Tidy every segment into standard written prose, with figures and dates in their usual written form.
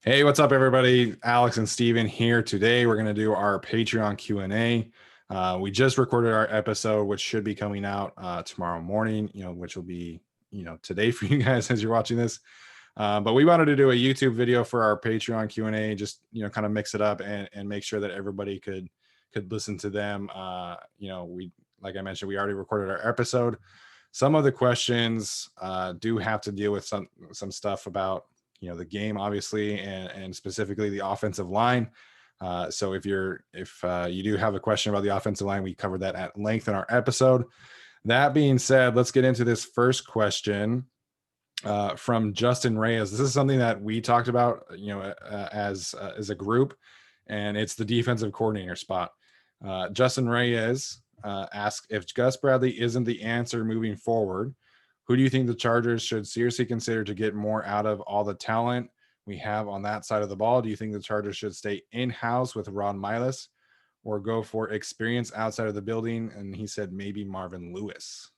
Hey, what's up, everybody? Alex and Steven here. Today, we're going to do our Patreon Q&A. We just recorded our episode, which should be coming out tomorrow morning, which will be, today for you guys as you're watching this. But we wanted to do a YouTube video for our Patreon Q&A, just, kind of mix it up and make sure that everybody could listen to them. Like I mentioned, we already recorded our episode. Some of the questions do have to deal with some stuff about the game, obviously, and specifically the offensive line. So if you do have a question about the offensive line, we covered that at length in our episode. That being said, let's get into this first question from Justin Reyes. This is something that we talked about, as a group, and it's the defensive coordinator spot. Justin Reyes asks, if Gus Bradley isn't the answer moving forward, who do you think the Chargers should seriously consider to get more out of all the talent we have on that side of the ball? Do you think the Chargers should stay in-house with Ron Miles or go for experience outside of the building? And he said maybe Marvin Lewis.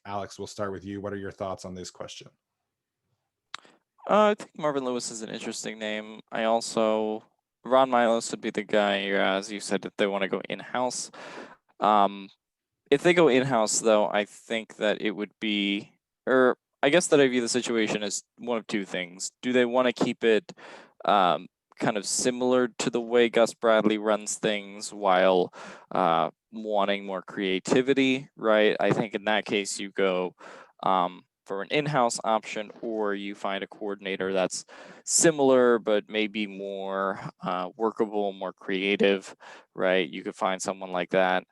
Alex, we'll start with you. What are your thoughts on this question? I think Marvin Lewis is an interesting name. Ron Milos would be the guy, as you said, if they want to go in-house. If they go in-house, though, I think that it would be, or I guess that I view the situation as one of two things. Do they want to keep it kind of similar to the way Gus Bradley runs things while wanting more creativity, right? I think in that case, you go for an in-house option, or you find a coordinator that's similar but maybe more workable, more creative, right? You could find someone like that.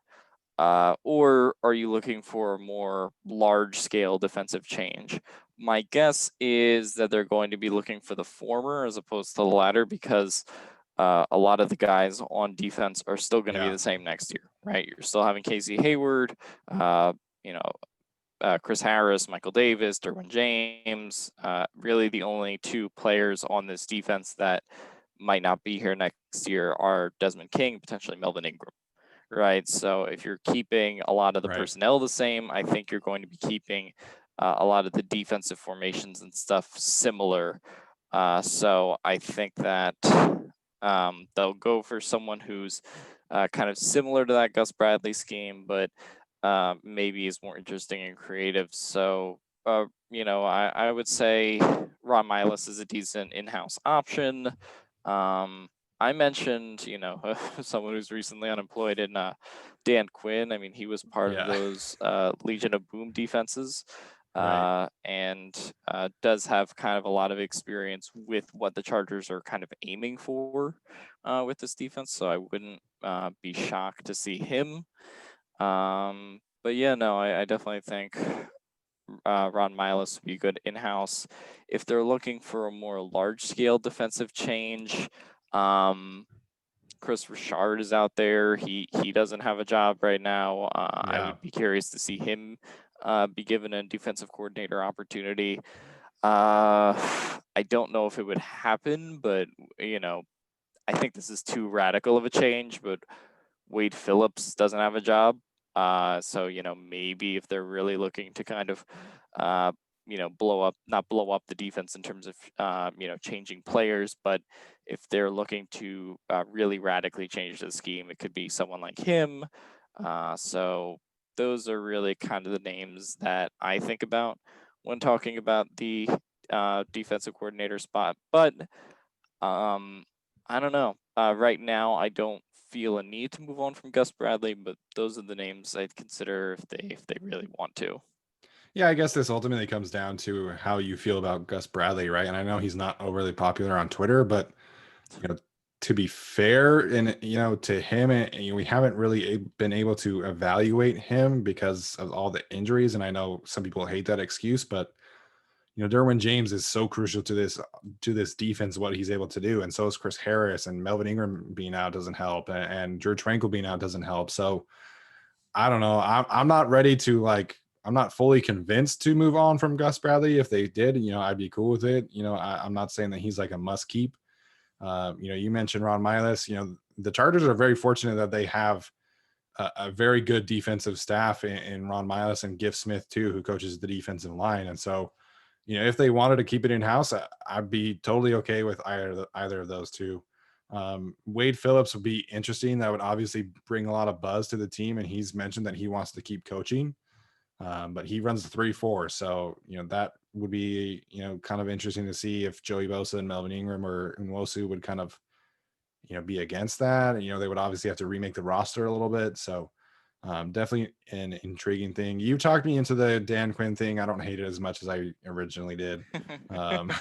Or are you looking for a more large-scale defensive change? My guess is that they're going to be looking for the former as opposed to the latter, because a lot of the guys on defense are still going to be the same next year, right? You're still having Casey Hayward, Chris Harris, Michael Davis, Derwin James. Really, the only two players on this defense that might not be here next year are Desmond King, potentially Melvin Ingram, right? So if you're keeping a lot of the personnel the same, I think you're going to be keeping a lot of the defensive formations and stuff similar. So I think that they'll go for someone who's kind of similar to that Gus Bradley scheme, but maybe is more interesting and creative. So, I would say Ron Miles is a decent in-house option. I mentioned, someone who's recently unemployed in Dan Quinn. I mean, he was part of those Legion of Boom defenses. And does have kind of a lot of experience with what the Chargers are kind of aiming for with this defense. So I wouldn't be shocked to see him. But yeah, no, I definitely think Ron Miles would be good in-house. If they're looking for a more large-scale defensive change, Chris Richard is out there. He doesn't have a job right now. I would be curious to see him be given a defensive coordinator opportunity. I don't know if it would happen, but I think this is too radical of a change. But Wade Phillips doesn't have a job. So, maybe if they're really looking to kind of, not blow up the defense in terms of, changing players, but if they're looking to really radically change the scheme, it could be someone like him. So those are really kind of the names that I think about when talking about the defensive coordinator spot. But I don't know. Right now, I don't feel a need to move on from Gus Bradley, but those are the names I'd consider if they really want to. Yeah, I guess this ultimately comes down to how you feel about Gus Bradley, right? And I know he's not overly popular on Twitter, but to be fair, and to him, and we haven't really been able to evaluate him because of all the injuries. And I know some people hate that excuse, but Derwin James is so crucial to this defense, what he's able to do, and so is Chris Harris, and Melvin Ingram being out doesn't help, and Drew Tranquil being out doesn't help. So I don't know. I'm not ready to I'm not fully convinced to move on from Gus Bradley. If they did, I'd be cool with it. I'm not saying that he's like a must keep. You mentioned Ron Miles. The Chargers are very fortunate that they have a very good defensive staff in Ron Miles and Giff Smith too, who coaches the defensive line. And so, if they wanted to keep it in house, I'd be totally okay with either of those two. Wade Phillips would be interesting. That would obviously bring a lot of buzz to the team, and he's mentioned that he wants to keep coaching. But he runs the 3-4, so that would be kind of interesting to see if Joey Bosa and Melvin Ingram or Nwosu would kind of be against that. They would obviously have to remake the roster a little bit. So definitely an intriguing thing. You talked me into the Dan Quinn thing. I don't hate it as much as I originally did. Um,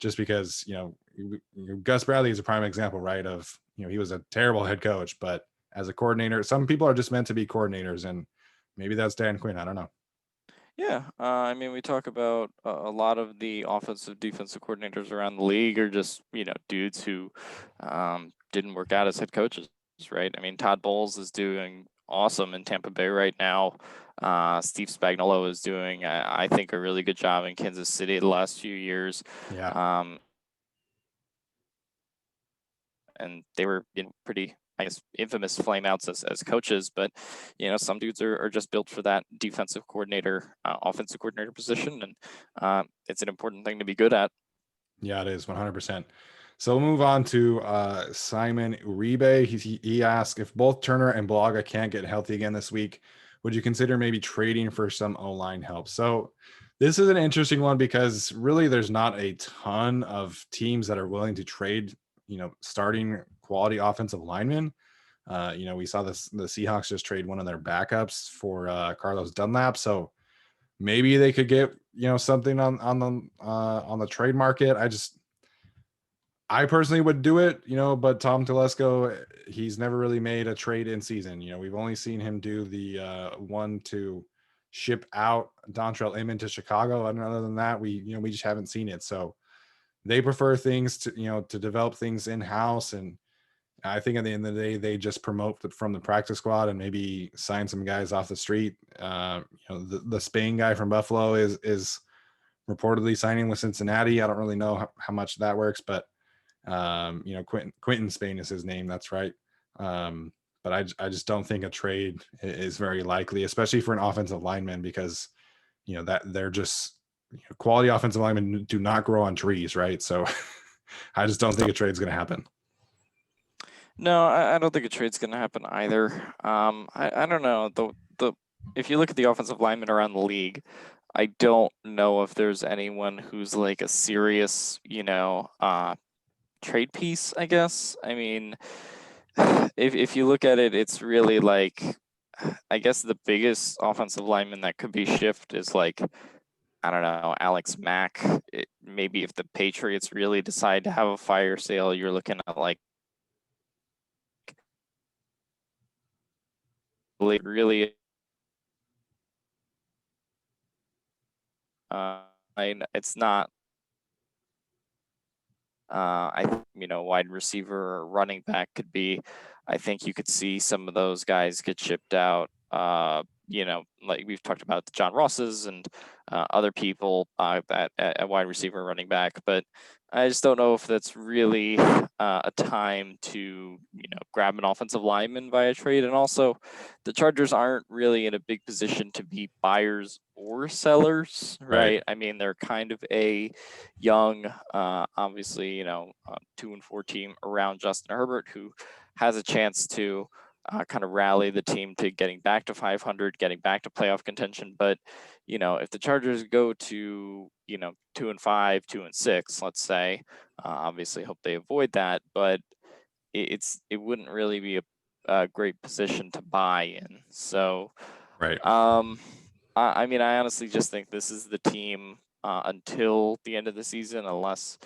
just because, Gus Bradley is a prime example, right? Of, he was a terrible head coach, but as a coordinator, some people are just meant to be coordinators, and maybe that's Dan Quinn. I don't know. Yeah, I mean, we talk about a lot of the offensive defensive coordinators around the league are just, dudes who didn't work out as head coaches, right? I mean, Todd Bowles is doing awesome in Tampa Bay right now. Steve Spagnuolo is doing, I think, a really good job in Kansas City the last few years. Yeah. And they were pretty, I guess, infamous flameouts as coaches, but some dudes are just built for that defensive coordinator, offensive coordinator position, and it's an important thing to be good at. Yeah, it is 100%. So we'll move on to Simon Uribe. He asked, if both Turner and Blaga can't get healthy again this week, would you consider maybe trading for some O-line help? So this is an interesting one because really there's not a ton of teams that are willing to trade, starting quality offensive linemen. We saw the Seahawks just trade one of their backups for Carlos Dunlap. So maybe they could get something on the trade market. I personally would do it, but Tom Telesco, he's never really made a trade in season. We've only seen him do the one to ship out Dontrell Inman to Chicago, and other than that, we just haven't seen it. So they prefer things to develop things in house, and I think at the end of the day, they just promote from the practice squad and maybe sign some guys off the street. The Spain guy from Buffalo is reportedly signing with Cincinnati. I don't really know how much that works, but Quentin Spain is his name. That's right. But I just don't think a trade is very likely, especially for an offensive lineman, because that they're just quality offensive linemen do not grow on trees, right? So I just don't think a trade's going to happen. No, I don't think a trade's going to happen either. I don't know. If you look at the offensive linemen around the league, I don't know if there's anyone who's like a serious, trade piece, I guess. I mean, if you look at it, it's really like, I guess the biggest offensive lineman that could be shipped is like, I don't know, Alex Mack. Maybe if the Patriots really decide to have a fire sale, you're looking at like really it's not wide receiver or running back could be. I think you could see some of those guys get shipped out. Like we've talked about the John Rosses and other people at wide receiver, running back, but I just don't know if that's really a time to grab an offensive lineman via trade. And also, the Chargers aren't really in a big position to be buyers or sellers, right? I mean, they're kind of a young, obviously, 2-4 team around Justin Herbert, who has a chance to kind of rally the team to getting back to 500, getting back to playoff contention. But if the Chargers go to 2-5, 2-6, let's say, obviously hope they avoid that, but it wouldn't really be a great position to buy in. So, right. I mean, I honestly just think this is the team until the end of the season, unless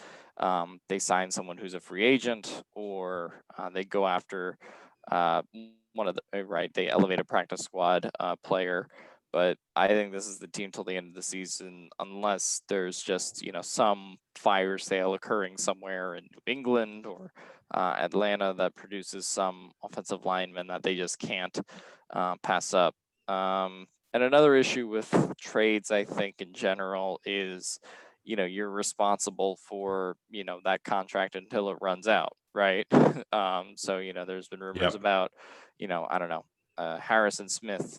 they sign someone who's a free agent or they go after one of the they elevate a practice squad player. But I think this is the team till the end of the season, unless there's just some fire sale occurring somewhere in New England or Atlanta that produces some offensive linemen that they just can't pass up. And another issue with trades, I think, in general, is you're responsible for that contract until it runs out, right? So there's been rumors about I don't know, Harrison Smith,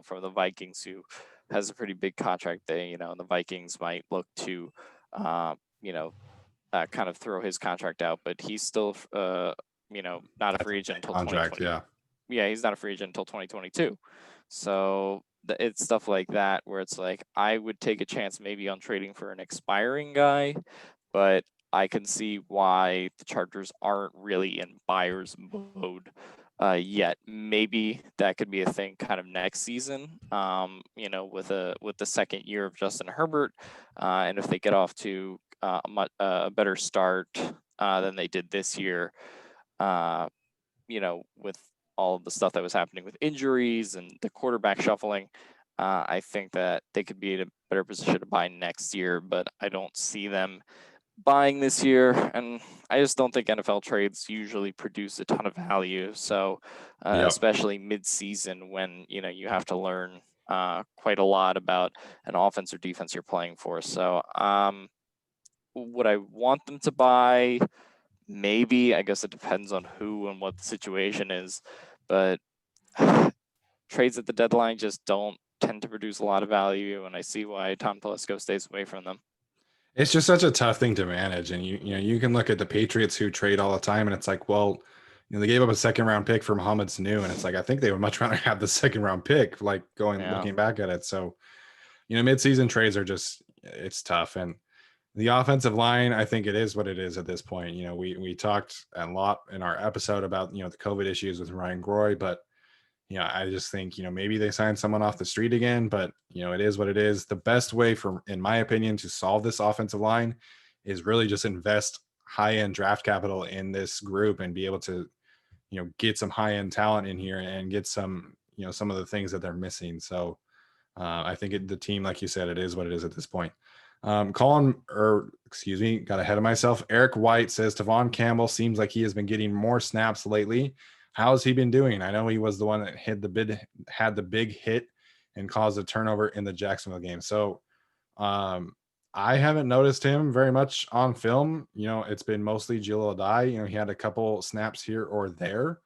from the Vikings, who has a pretty big contract. The Vikings might look to, kind of throw his contract out, but he's still, not a free agent until Contract, 2020. yeah. Yeah, he's not a free agent until 2022. So it's stuff like that where it's like I would take a chance maybe on trading for an expiring guy, but I can see why the Chargers aren't really in buyer's mode yet. Maybe that could be a thing kind of next season. With the second year of Justin Herbert, and if they get off to a better start than they did this year, with all of the stuff that was happening with injuries and the quarterback shuffling, I think that they could be in a better position to buy next year, but I don't see them buying this year. And I just don't think NFL trades usually produce a ton of value. So, especially mid-season when, you have to learn quite a lot about an offense or defense you're playing for. So, would I want them to buy? Maybe. I guess it depends on who and what the situation is, but trades at the deadline just don't tend to produce a lot of value, and I see why Tom Telesco stays away from them. It's just such a tough thing to manage, and you can look at the Patriots who trade all the time, and it's like, well, they gave up a second round pick for Mohamed Sanu, and it's like I think they would much rather have the second round pick, like looking back at it. So, midseason trades are just it's tough, and the offensive line, I think it is what it is at this point. We talked a lot in our episode about the COVID issues with Ryan Groy, but I just think maybe they sign someone off the street again, but it is what it is. The best way, in my opinion, to solve this offensive line is really just invest high end draft capital in this group and be able to get some high end talent in here and get some some of the things that they're missing. So I think the team, like you said, it is what it is at this point. Got ahead of myself. Eric White says Tavon Campbell seems like he has been getting more snaps lately. How's he been doing? I know he was the one that had the big hit and caused a turnover in the Jacksonville game. So I haven't noticed him very much on film. It's been mostly Jalil Adai. He had a couple snaps here or there.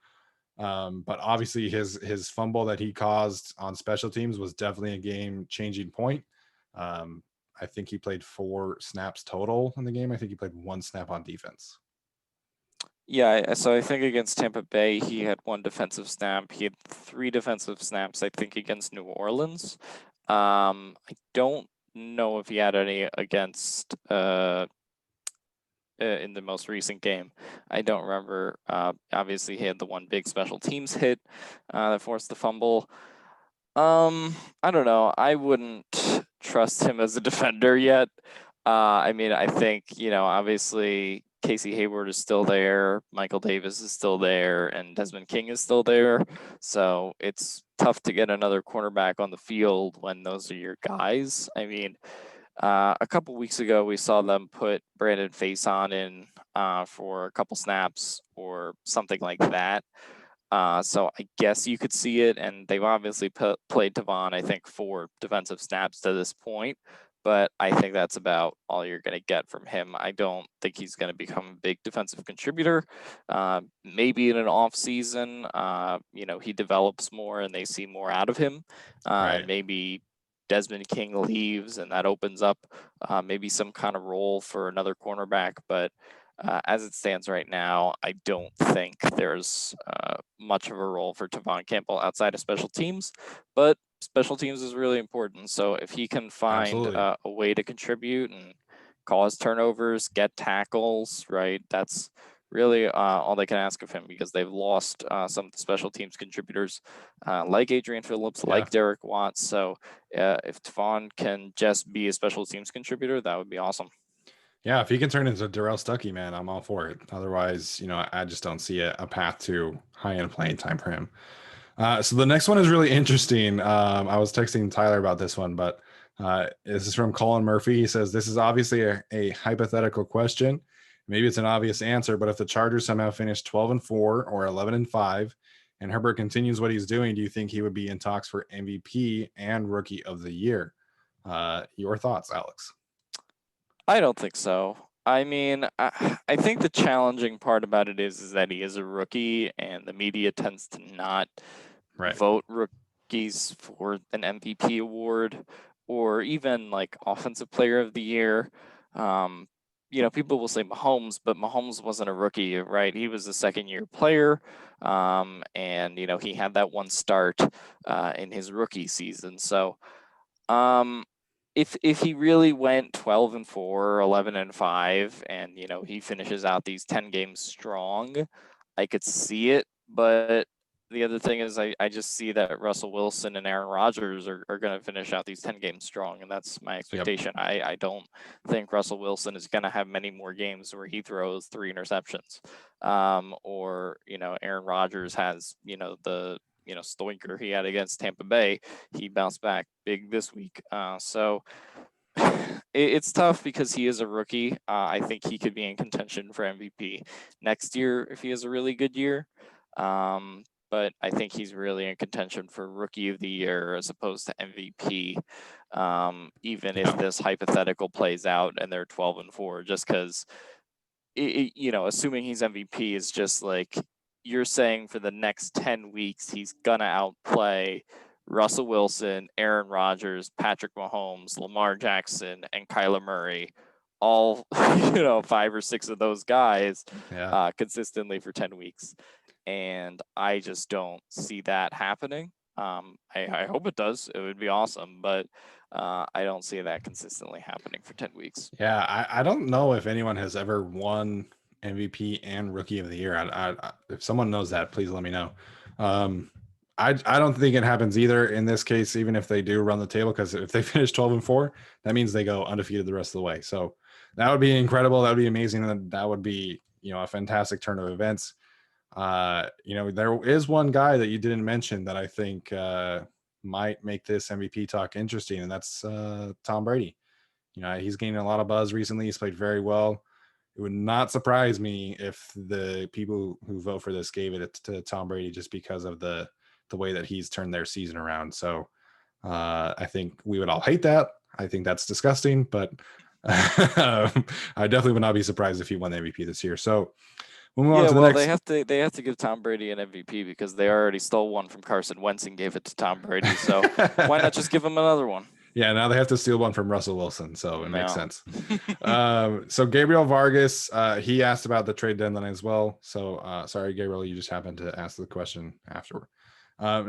But obviously his fumble that he caused on special teams was definitely a game-changing point. I think he played 4 snaps total in the game. I think he played 1 snap on defense. Yeah, so I think against Tampa Bay, he had 1 defensive snap. He had 3 defensive snaps, I think, against New Orleans. I don't know if he had any against in the most recent game. I don't remember. Obviously, he had the 1 big special teams hit that forced the fumble. I don't know. I wouldn't trust him as a defender yet. I think, obviously Casey Hayward is still there, Michael Davis is still there, and Desmond King is still there. So it's tough to get another cornerback on the field when those are your guys. A couple weeks ago, we saw them put Brandon Faison in for a couple snaps or something like that. So I guess you could see it, and they've obviously played Tavon, I think, 4 defensive snaps to this point, but I think that's about all you're going to get from him. I don't think he's going to become a big defensive contributor. Maybe in an off season, he develops more and they see more out of him. Right. And maybe Desmond King leaves and that opens up maybe some kind of role for another cornerback, but as it stands right now, I don't think there's much of a role for Tavon Campbell outside of special teams, but special teams is really important. So if he can find a way to contribute and cause turnovers, get tackles, right, that's really all they can ask of him, because they've lost some of the special teams contributors like Adrian Phillips, like Derek Watts. So if Tavon can just be a special teams contributor, that would be awesome. Yeah, if he can turn into Darrell Stuckey, man, I'm all for it. Otherwise, I just don't see a path to high-end playing time for him. So the next one is really interesting. I was texting Tyler about this one, but this is from Colin Murphy. He says, this is obviously a hypothetical question. Maybe it's an obvious answer, but if the Chargers somehow finish 12-4 or 11-5, and Herbert continues what he's doing, do you think he would be in talks for MVP and Rookie of the Year? Your thoughts, Alex? I don't think so. I think the challenging part about it is that he is a rookie, and the media tends to not vote rookies for an MVP award or even like offensive player of the year. People will say Mahomes, but Mahomes wasn't a rookie, right? He was a second-year player, and he had that one start in his rookie season. So, if he really went 12-4, 11-5, and he finishes out these 10 games strong, I could see it. But the other thing is I just see that Russell Wilson and Aaron Rodgers are going to finish out these 10 games strong, and that's my expectation. Yep. I don't think Russell Wilson is going to have many more games where he throws 3 interceptions, or Aaron Rodgers has the stoinker he had against Tampa Bay. He bounced back big this week. So it's tough because he is a rookie. I think he could be in contention for MVP next year if he has a really good year. But I think he's really in contention for Rookie of the Year as opposed to MVP, even if this hypothetical plays out and they're 12-4, just because, assuming he's MVP is just like you're saying for the next 10 weeks, he's going to outplay Russell Wilson, Aaron Rodgers, Patrick Mahomes, Lamar Jackson, and Kyler Murray, all, 5 or 6 of those guys consistently for 10 weeks. And I just don't see that happening. I hope it does. It would be awesome, but I don't see that consistently happening for 10 weeks. Yeah, I don't know if anyone has ever won MVP and Rookie of the Year. If someone knows that, please let me know. I don't think it happens either in this case, even if they do run the table, because if they finish 12-4, that means they go undefeated the rest of the way. So that would be incredible. That would be amazing. And that would be, a fantastic turn of events. There is one guy that you didn't mention that I think might make this MVP talk interesting, and that's Tom Brady. He's gaining a lot of buzz recently. He's played very well. It would not surprise me if the people who vote for this gave it to Tom Brady just because of the way that he's turned their season around. So I think we would all hate that. I think that's disgusting, but I definitely would not be surprised if he won the MVP this year. So we'll move on to the next. They have to give Tom Brady an MVP because they already stole one from Carson Wentz and gave it to Tom Brady. So why not just give him another one? Yeah, now they have to steal one from Russell Wilson, so it makes sense. So Gabriel Vargas, he asked about the trade deadline as well. So sorry, Gabriel, you just happened to ask the question afterward.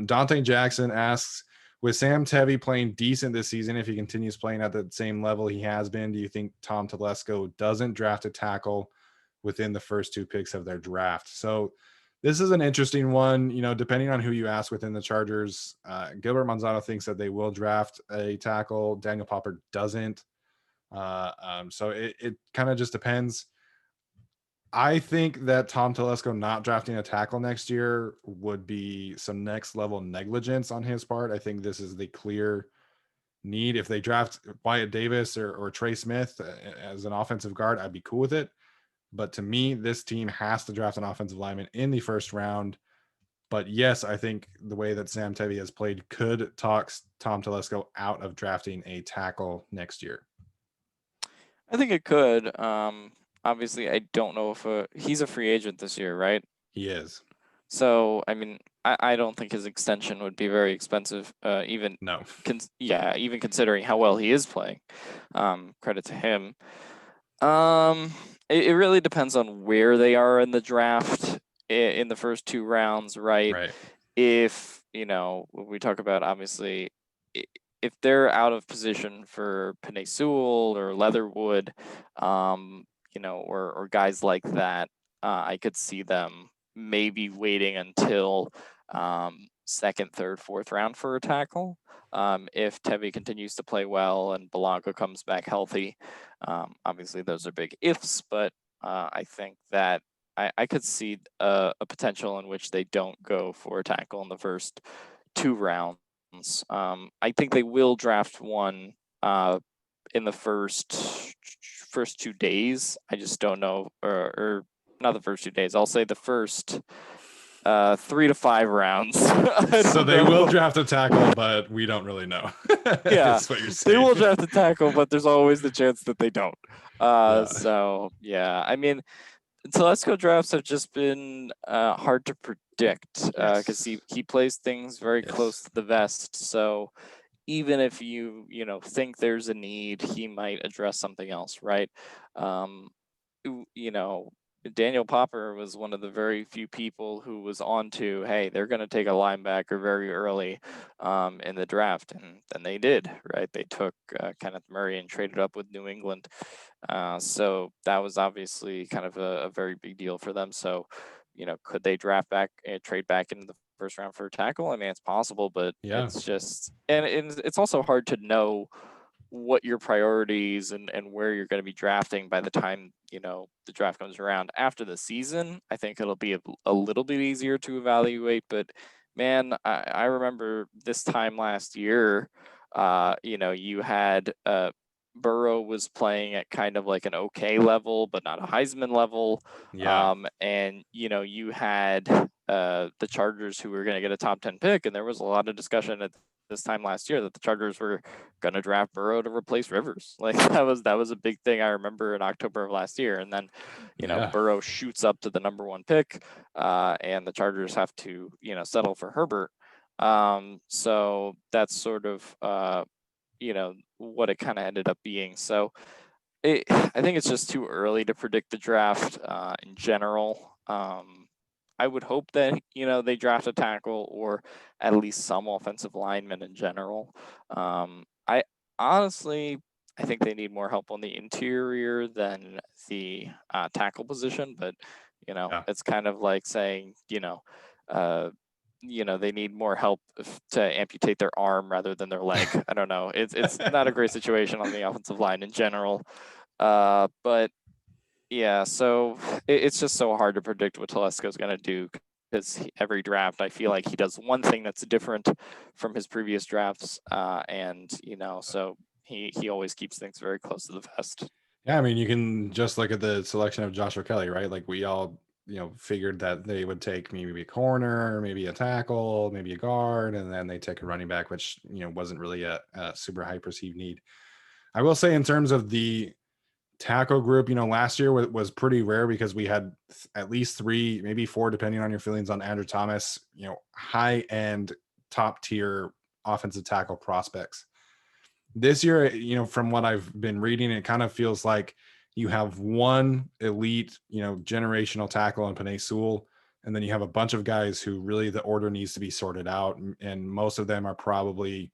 Dante Jackson asks, with Sam Tevi playing decent this season, if he continues playing at the same level he has been, do you think Tom Telesco doesn't draft a tackle within the first 2 picks of their draft? So this is an interesting one, depending on who you ask within the Chargers. Gilbert Manzano thinks that they will draft a tackle. Daniel Popper doesn't. So it kind of just depends. I think that Tom Telesco not drafting a tackle next year would be some next level negligence on his part. I think this is the clear need. If they draft Wyatt Davis or Trey Smith as an offensive guard, I'd be cool with it. But to me, this team has to draft an offensive lineman in the first round. But yes, I think the way that Sam Tevi has played could talk Tom Telesco out of drafting a tackle next year. I think it could. Obviously, I don't know if he's a free agent this year, right? He is. So, I mean, I don't think his extension would be very expensive, even even considering how well he is playing. Credit to him. It really depends on where they are in the draft in the first 2 rounds, right? Right. If, we talk about, obviously, if they're out of position for Penei Sewell or Leatherwood, or guys like that, I could see them maybe waiting until 2nd, 3rd, 4th round for a tackle. If Tevi continues to play well and Blanco comes back healthy, obviously those are big ifs, but I think that I could see a potential in which they don't go for a tackle in the first 2 rounds. I think they will draft one in the first 2 days. I just don't know, or not the first 2 days. I'll say the first 3 to 5 rounds. So they will draft a tackle, but we don't really know. Yeah, that's what you're saying. They will draft a tackle, but there's always the chance that they don't. So yeah, I mean, Telesco drafts have just been hard to predict because Yes. he plays things very close Yes. to the vest. So even if you think there's a need, he might address something else, right? You know, Daniel Popper was one of the very few people who was on to, hey, they're going to take a linebacker very early in the draft. And then they did, right? They took Kenneth Murray and traded up with New England. So that was obviously kind of a very big deal for them. So, could they draft back and trade back into the first round for a tackle? I mean, it's possible, but Yeah. it's just, and it's also hard to know what your priorities and where you're going to be drafting by the time the draft comes around after the season. I think it'll be a little bit easier to evaluate, but man, I remember this time last year, you had Burrow was playing at kind of like an okay level, but not a Heisman level. Yeah. And you had the Chargers who were going to get a top 10 pick, and there was a lot of discussion at this time last year that the Chargers were going to draft Burrow to replace Rivers. Like that was a big thing I remember in October of last year. And then, Yeah. Burrow shoots up to the number 1 pick, and the Chargers have to settle for Herbert. So that's sort of what it kind of ended up being. So I think it's just too early to predict the draft in general. I would hope that they draft a tackle or at least some offensive lineman in general. I honestly, I think they need more help on the interior than the tackle position, but Yeah. it's kind of like saying uh, they need more help to amputate their arm rather than their leg. I don't know. It's not a great situation on the offensive line in general. But yeah, so it's just so hard to predict what Telesco's going to do because every draft, I feel like he does one thing that's different from his previous drafts, and so he always keeps things very close to the vest. Yeah, I mean, you can just look at the selection of Joshua Kelly, right? Like we all, figured that they would take maybe a corner, maybe a tackle, maybe a guard, and then they take a running back, which wasn't really a super high perceived need. I will say, in terms of the tackle group, last year was pretty rare because we had at least 3, maybe 4, depending on your feelings on Andrew Thomas. High end, top tier offensive tackle prospects. This year, from what I've been reading, it kind of feels like you have one elite, generational tackle in Penei Sewell, and then you have a bunch of guys who really the order needs to be sorted out, and most of them are probably,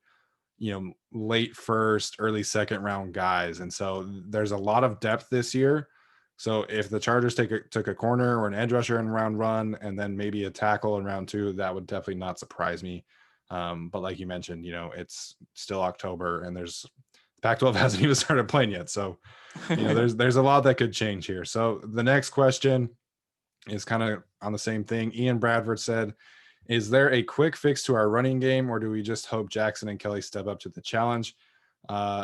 late first, early second round guys, and so there's a lot of depth this year. So if the Chargers took a corner or an edge rusher in round 1, and then maybe a tackle in round 2, that would definitely not surprise me. But like you mentioned, it's still October, and there's Pac-12 hasn't even started playing yet, so there's a lot that could change here. So the next question is kind of on the same thing. Ian Bradford said, "Is there a quick fix to our running game, or do we just hope Jackson and Kelly step up to the challenge?"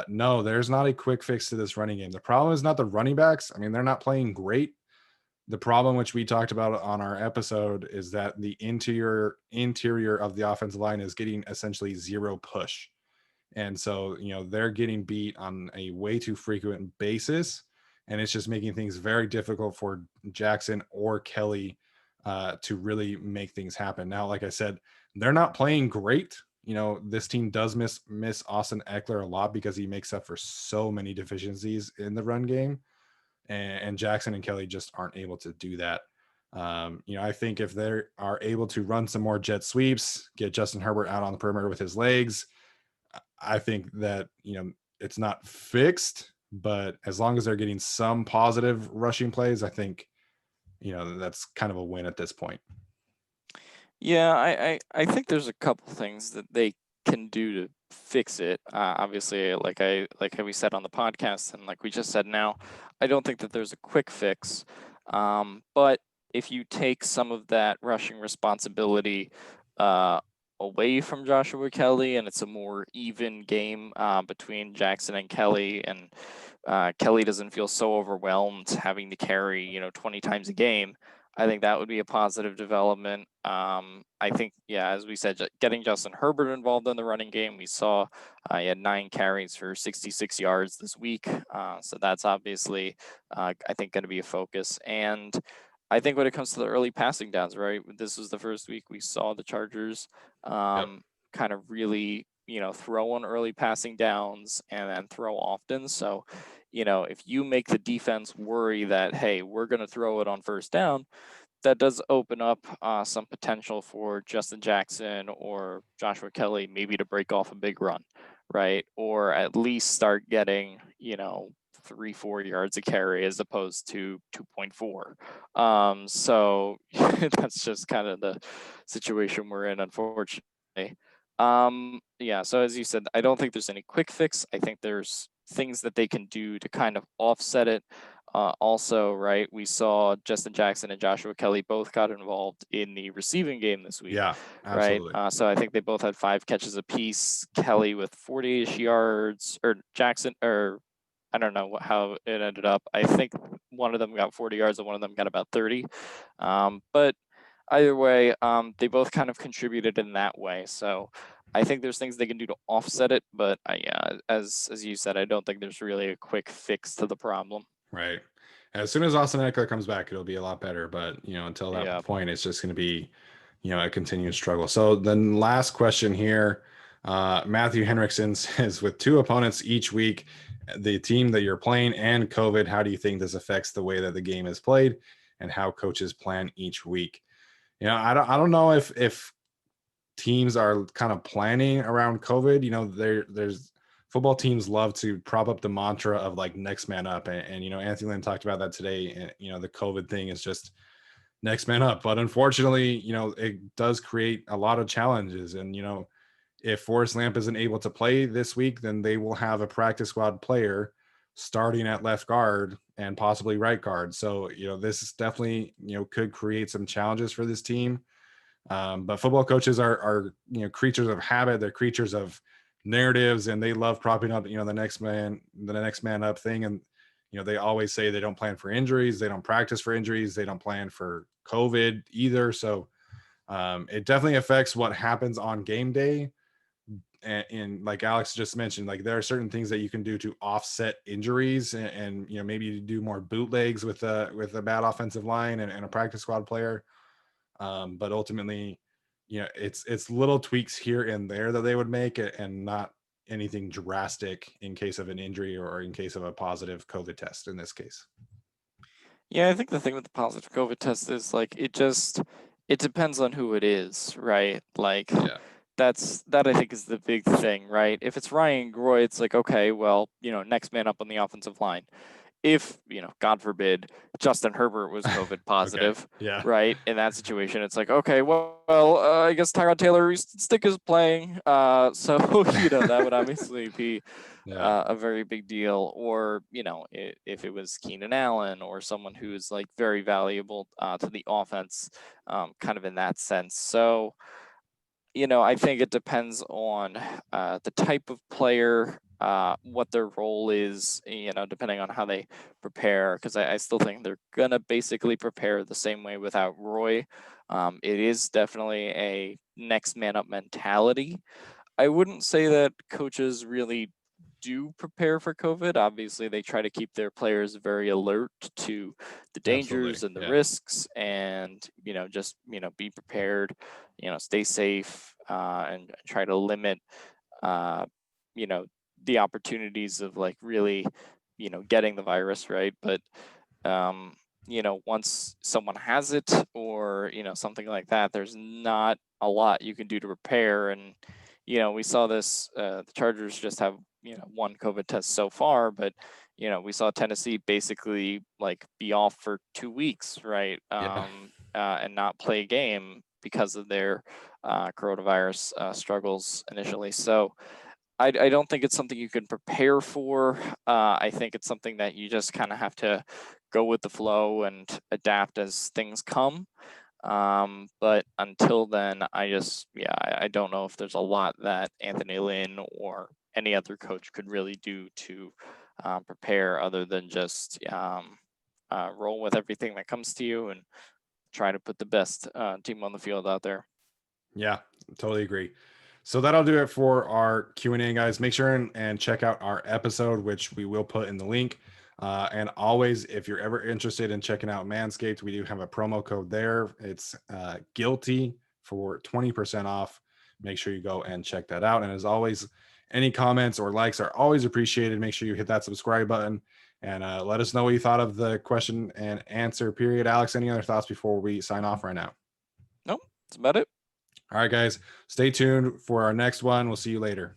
No, there's not a quick fix to this running game. The problem is not the running backs. I mean, they're not playing great. The problem, which we talked about on our episode, is that the interior of the offensive line is getting essentially zero push. And so, they're getting beat on a way too frequent basis. And it's just making things very difficult for Jackson or Kelly to really make things happen. Now, like I said, they're not playing great. This team does miss Austin Eckler a lot because he makes up for so many deficiencies in the run game. And Jackson and Kelly just aren't able to do that. I think if they are able to run some more jet sweeps, get Justin Herbert out on the perimeter with his legs, I think that, it's not fixed, but as long as they're getting some positive rushing plays, I think, that's kind of a win at this point. Yeah, I think there's a couple things that they can do to fix it. Obviously, like we said on the podcast, and like we just said now, I don't think that there's a quick fix. But if you take some of that rushing responsibility away from Joshua Kelly, and it's a more even game between Jackson and Kelly, and Kelly doesn't feel so overwhelmed having to carry 20 times a game. I think that would be a positive development. I think, yeah, as we said, getting Justin Herbert involved in the running game. We saw he had 9 carries for 66 yards this week. So that's obviously, I think, going to be a focus. And I think when it comes to the early passing downs, right? This was the first week we saw the Chargers kind of really, throw on early passing downs and then throw often. So, if you make the defense worry that, hey, we're going to throw it on first down, that does open up some potential for Justin Jackson or Joshua Kelly maybe to break off a big run, right? Or at least start getting, 3-4 yards a carry as opposed to 2.4. So that's just kind of the situation we're in, unfortunately. Yeah, so as you said, I don't think there's any quick fix. I think there's things that they can do to kind of offset it. Also, right, we saw Justin Jackson and Joshua Kelly both got involved in the receiving game this week, Yeah, right? absolutely. So I think they both had 5 catches apiece. Kelly with 40-ish yards, or Jackson, or I don't know how it ended up. I think one of them got 40 yards and one of them got about 30. But either way, they both kind of contributed in that way. So I think there's things they can do to offset it, but as you said, I don't think there's really a quick fix to the problem. Right. As soon as Austin Eckler comes back, it'll be a lot better. But until that Yeah. point, it's just going to be, a continuous struggle. So then, last question here, Matthew Henriksen says, with 2 opponents each week, the team that you're playing and COVID, how do you think this affects the way that the game is played and how coaches plan each week? I don't know if teams are kind of planning around COVID. There's football teams love to prop up the mantra of like next man up. And Anthony Lynn talked about that today. And, the COVID thing is just next man up. But unfortunately, it does create a lot of challenges. And, if Forrest Lamp isn't able to play this week, then they will have a practice squad player starting at left guard and possibly right guard. So, this is definitely, could create some challenges for this team. But football coaches are creatures of habit. They're creatures of narratives, and they love propping up the next man up thing. And they always say they don't plan for injuries, they don't practice for injuries, they don't plan for COVID either. So it definitely affects what happens on game day. And like Alex just mentioned, like there are certain things that you can do to offset injuries, and maybe do more bootlegs with a bad offensive line and a practice squad player. But ultimately, it's little tweaks here and there that they would make, and not anything drastic in case of an injury or in case of a positive COVID test in this case. Yeah, I think the thing with the positive COVID test is like it depends on who it is, right? Like Yeah. that I think is the big thing, right? If it's Ryan Groy, it's like, okay, well, next man up on the offensive line. If, God forbid, Justin Herbert was COVID Okay. positive, Yeah. right? In that situation, it's like, okay, well, I guess Tyrod Taylor Stick is playing. So, that would obviously be Yeah. a very big deal. Or, if it was Keenan Allen or someone who's like very valuable to the offense, kind of in that sense. So, I think it depends on the type of player, what their role is, depending on how they prepare. Because I still think they're going to basically prepare the same way without Roy. It is definitely a next man up mentality. I wouldn't say that coaches really do prepare for COVID. Obviously, they try to keep their players very alert to the Absolutely. dangers and the Yeah. risks, and just be prepared, stay safe, and try to limit, uh, you know, the opportunities of like really, getting the virus, right. But once someone has it, or something like that, there's not a lot you can do to prepare. And we saw this, the Chargers just have 1 COVID test so far, but we saw Tennessee basically like be off for 2 weeks, right. Yeah. And not play a game because of their coronavirus struggles initially. So I don't think it's something you can prepare for. I think it's something that you just kind of have to go with the flow and adapt as things come. But until then, I don't know if there's a lot that Anthony Lynn or any other coach could really do to prepare, other than just roll with everything that comes to you and try to put the best team on the field out there. Yeah, totally agree. So that'll do it for our Q&A, guys. Make sure and check out our episode, which we will put in the link. And always, if you're ever interested in checking out Manscaped, we do have a promo code there. It's guilty for 20% off. Make sure you go and check that out. And as always, any comments or likes are always appreciated. Make sure you hit that subscribe button and let us know what you thought of the question and answer period. Alex, any other thoughts before we sign off right now? Nope, that's about it. All right, guys, stay tuned for our next one. We'll see you later.